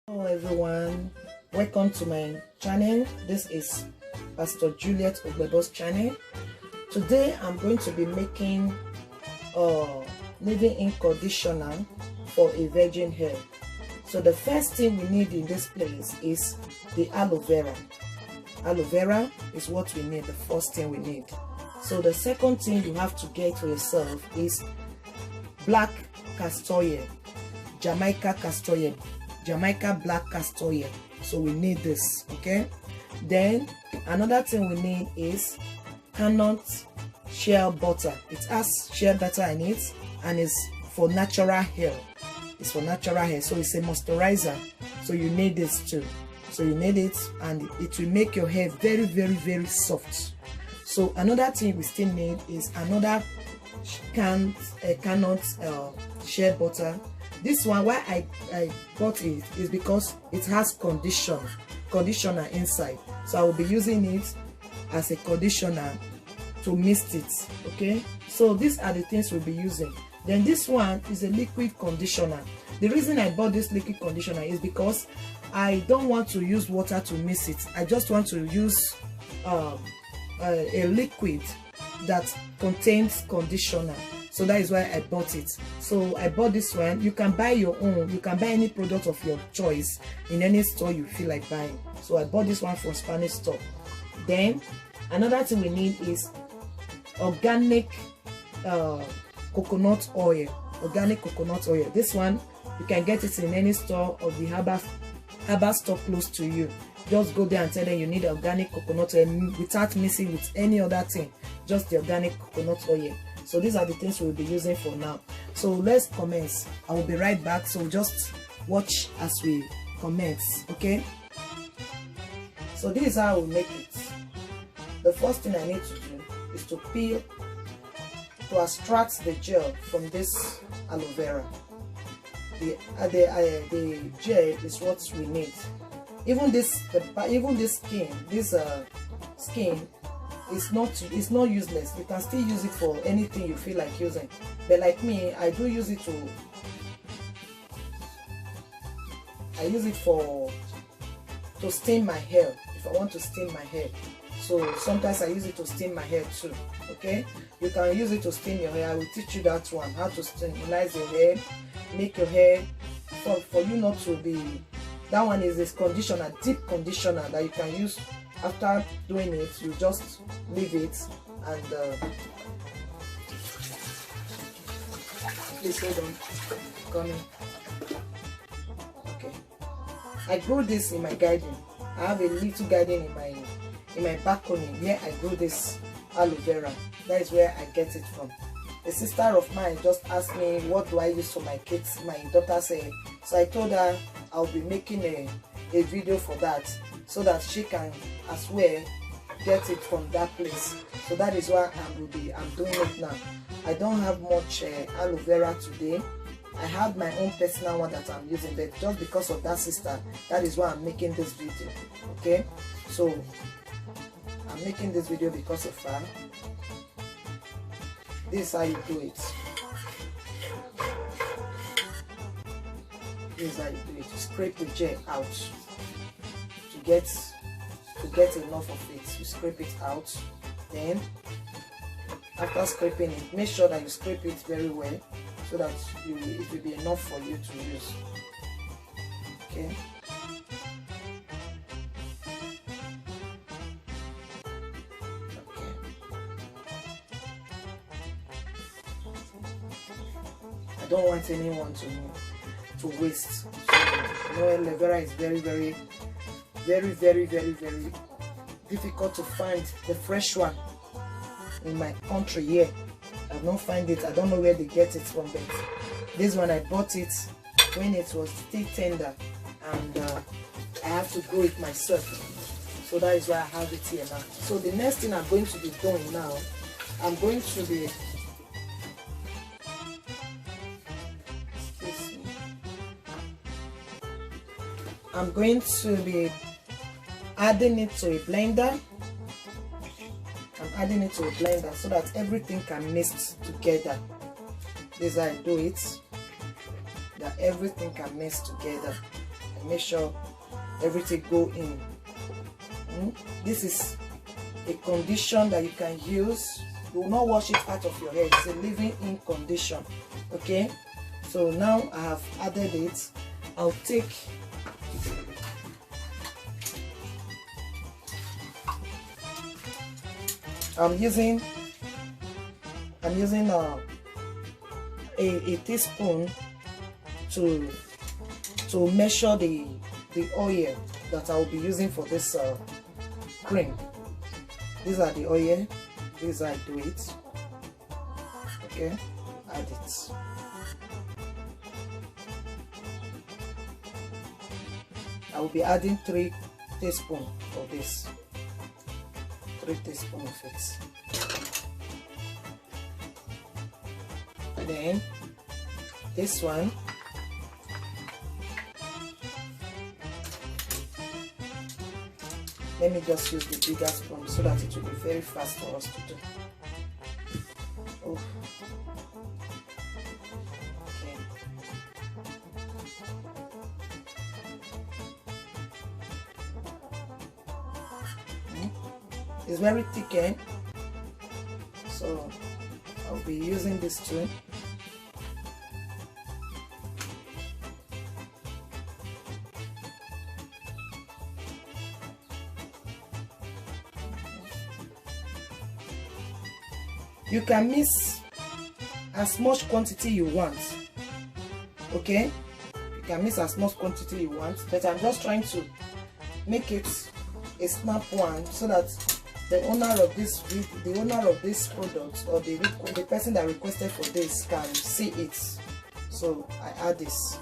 Hello everyone, welcome to my channel. This is Pastor Juliet Ogbebo's channel. Today I'm going to be making leave-in conditioner for a virgin hair. So the first thing we need in this place is the aloe vera. Aloe vera is what we need, the first thing we need. So the second thing you have to get for yourself is black castor oil, Jamaica castor oil, Jamaica black castor oil. So we need this, okay? Then another thing we need is coconut shea butter. It has shea butter in it and it's for natural hair. It's for natural hair, so it's a moisturizer. So you need this too. So you need it, and it will make your hair very, very, very soft. So another thing we still need is another coconut shea butter. This one, why I bought it is because it has conditioner inside. So I will be using it as a conditioner to mist it. Okay, so these are the things we'll be using. Then this one is a liquid conditioner. The reason I bought this liquid conditioner is because I don't want to use water to mix it. I just want to use a liquid that contains conditioner. So that is why I bought it. So I bought this one. You can buy your own. You can buy any product of your choice in any store you feel like buying. So I bought this one from Spanish store. Then another thing we need is organic coconut oil. Organic coconut oil. This one you can get it in any store of the herbal store close to you. Just go there and tell them you need organic coconut oil without mixing with any other thing. Just the organic coconut oil. So these are the things we'll be using for now. So let's commence. I will be right back. So just watch as we commence. Okay. So this is how we make it. The first thing I need to do is to peel, to extract the gel from this aloe vera. The gel is what we need. Even this skin is not useless. You can still use it for anything you feel like using. But like me, I do use it to stain my hair if I want to stain my hair. So sometimes I use it to stain my hair too. Okay, you can use it to stain your hair. I will teach you that one, how to sterilize your hair, make your hair for you not to be. That one is this conditioner, deep conditioner that you can use. After doing it, you just leave it and please hold on. Coming. Okay. I grow this in my garden. I have a little garden in my balcony where I grow this aloe vera. That is where I get it from. A sister of mine just asked me what do I use for my kids, my daughter's hair. So I told her I'll be making a video for that, so that she can as well get it from that place. So that is why I'm doing it now. I don't have much aloe vera today. I have my own personal one that I'm using, but just because of that sister, that is why I'm making this video. Okay, so I'm making this video because of her. This is how you do it. This is how you do it. You scrape the gel out to get enough of it. You scrape it out. Then after scraping it, make sure that you scrape it very well so that it will be enough for you to use. Okay. I don't want anyone to waste. So, aloe vera is very, very, very, very, very, very difficult to find the fresh one in my country here. I don't find it. I don't know where they get it from, but this one I bought it when it was still tender, and I have to grow it myself. So that is why I have it here now. So the next thing I'm going to be doing now, I'm going to be adding it to a blender. I'm adding it to a blender so that everything can mix together. This is how I do it. That everything can mix together. and make sure everything go in. This is a condition that you can use. You will not wash it out of your hair. It's a leave-in condition. Okay, so now I have added it. I'll take I'm using a teaspoon to measure the oil that I'll be using for this cream. These are the oil. This I do it. Okay, add it. I will be adding 3 teaspoons of this. 3 teaspoons of it. Then this one, let me just use the bigger spoon so that it will be very fast for us to do. Oh. Okay. It's very thick, eh? So I'll be using this too. You can mix as much quantity you want. Okay, you can mix as much quantity you want, but I'm just trying to make it a snap one so that the owner of this product, or the person that requested for this, can see it. So I add this.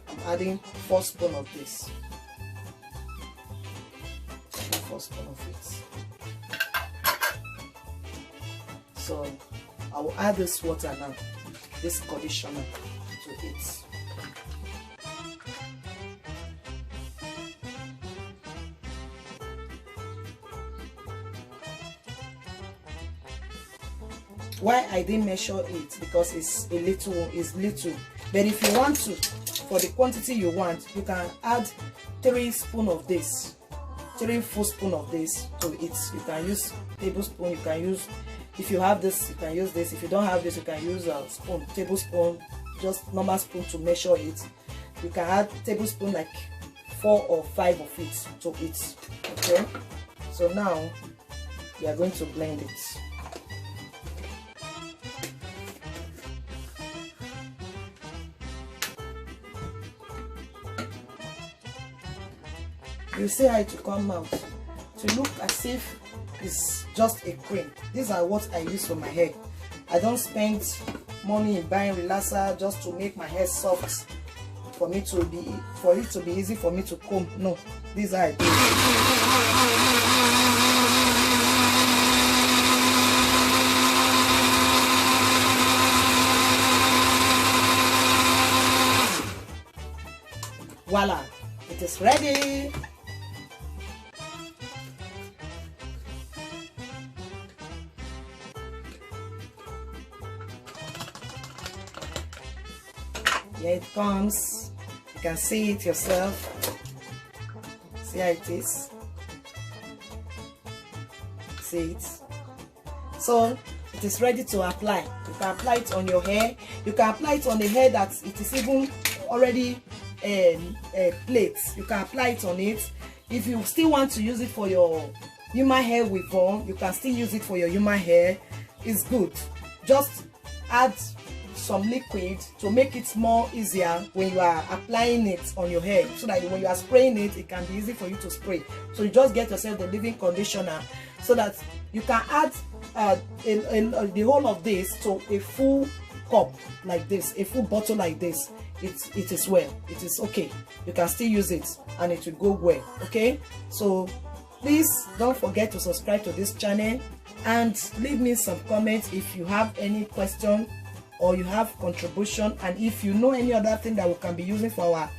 I'm adding 4 spoons of this. 4 spoons of it. So I will add this water now, this conditioner, to it. Why I didn't measure it, because it's little. But if you want to, for the quantity you want, you can add 3 spoons of this, 3 full spoons of this to it. You can use tablespoon. You can use, if you have this, you can use this. If you don't have this, you can use a spoon, tablespoon, just normal spoon to measure it. You can add tablespoon like 4 or 5 of it to it. Okay, so now we are going to blend it. You see how it will come out to look as if it's just a cream. These are what I use for my hair. I don't spend money in buying relaxer just to make my hair soft for it to be easy for me to comb. No, these are I do. Voila, it is ready. Here it comes. You can see it yourself. See how it is. See it. So it is ready to apply. You can apply it on your hair. You can apply it on the hair that it is even already plates. You can apply it on it. If you still want to use it for your human hair weave-on, you can still use it for your human hair. It's good. Just add some liquid to make it more easier when you are applying it on your hair, so that when you are spraying it, it can be easy for you to spray. So you just get yourself the leave-in conditioner so that you can add the whole of this to a full cup like this, a full bottle like this. It is well, it is okay. You can still use it and it will go well. Okay, so please don't forget to subscribe to this channel and leave me some comments if you have any question or you have contribution, and if you know any other thing that we can be using for our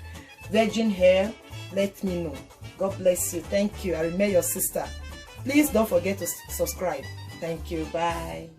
virgin hair, let me know. God bless you. Thank you. I remain your sister. Please don't forget to subscribe. Thank you. Bye.